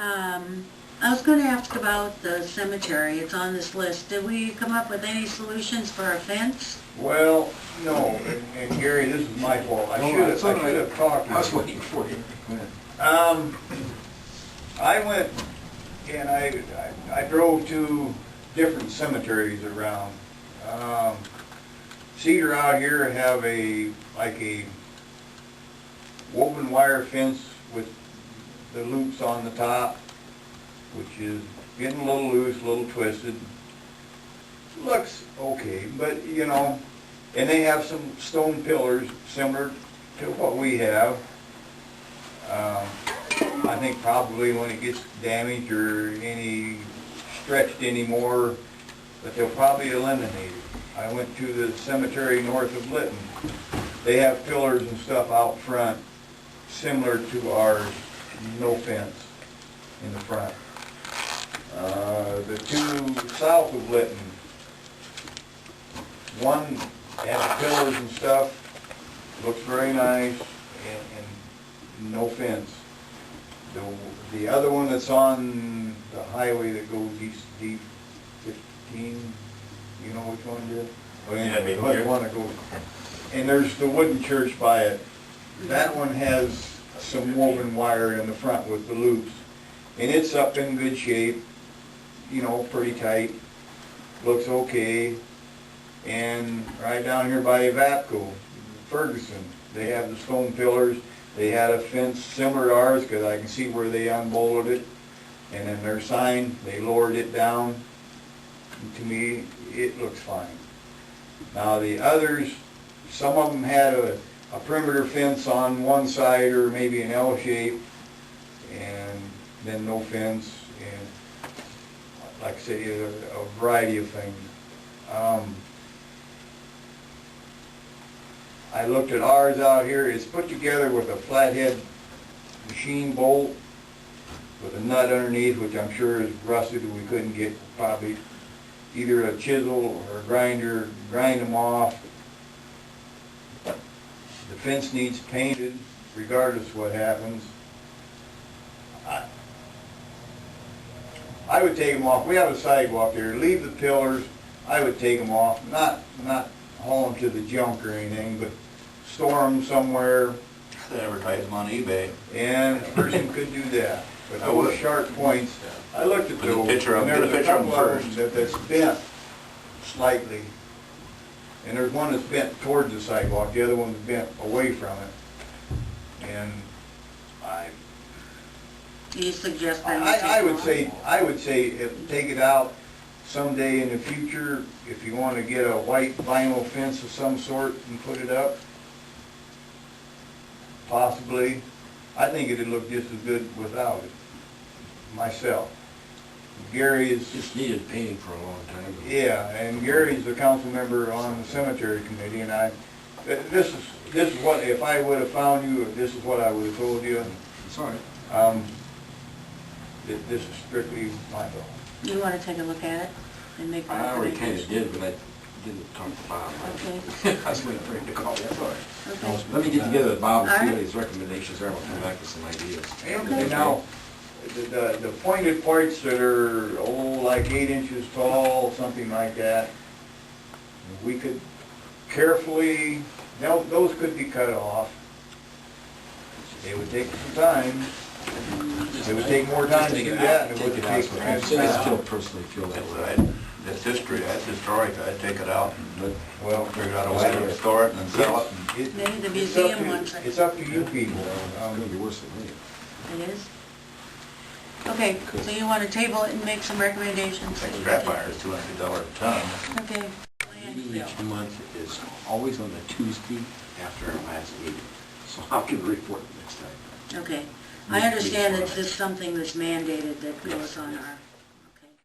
I was going to ask about the cemetery. It's on this list. Did we come up with any solutions for a fence? Well, no, and Gary, this is my fault. I should have talked to you. I was waiting for you. Go ahead. I went and I drove to different cemeteries around. Cedar out here have like a woven wire fence with the loops on the top, which is getting a little loose, a little twisted. Looks okay, but you know, and they have some stone pillars similar to what we have. I think probably when it gets damaged or any stretched anymore, but they'll probably eliminate it. I went to the cemetery north of Lytton. They have pillars and stuff out front similar to ours, no fence in the front. The two south of Lytton, one has pillars and stuff, looks very nice, and no fence. The other one that's on the highway that goes east deep 15, you know which one it is? Well, anyway, the one that goes, and there's the wooden church by it. That one has some woven wire in the front with the loops, and it's up in good shape, you know, pretty tight, looks okay. And right down here by Evapco, Ferguson, they have the stone pillars. They had a fence similar to ours because I can see where they unbolted it, and then their sign, they lowered it down. And to me, it looks fine. Now the others, some of them had a perimeter fence on one side or maybe an L shape, and then no fence, and like I say, a variety of things. I looked at ours out here. It's put together with a flathead machine bolt with a nut underneath, which I'm sure is rusted and we couldn't get probably either a chisel or a grinder, grind them off. The fence needs painted regardless of what happens. I would take them off. We have a sidewalk there. Leave the pillars. I would take them off. Not haul them to the junk or anything, but store them somewhere. They advertise them on eBay. And a person could do that. But those sharp points, I looked at those, Get a and there's a picture of couple them of first. them that's bent slightly. And there's one that's bent towards the sidewalk, the other one's bent away from it. And Do you suggest that? I would say take it out someday in the future if you want to get a white vinyl fence of some sort and put it up. Possibly. I think it'd look just as good without it, myself. Gary is Just needed painting for a long time. yeah, and Gary's a council member on the cemetery committee, and this is what, if I would have found you, this is what I would have told you. It's all right. This is strictly my fault. You want to take a look at it and make I already kind of recommendations? did, but I didn't talk to Bob. Okay. I was waiting for him to call me. That's all right. Okay. Let me get together with Bob and see All what right. his recommendations are, and we'll come back with some ideas. And now, the pointed parts that are, like 8 inches tall, something like that, we could carefully, those could be cut off. It would take some time. It would take more time to do that, and it would take I still some. personally feel that way. That's history, that's historic, I'd take it out and Well, figure out a way to restore it and then sell it. Maybe the it's up museum to- wants it. It's up to you people. It's going to be worse than me. It is? Okay, so you want to table it and make some recommendations? Scrap iron is $200 a ton. Okay. Usually each month is always on the Tuesday after our last meeting, so I'll give a report next time. Okay. I understand that this is something that's mandated that goes on our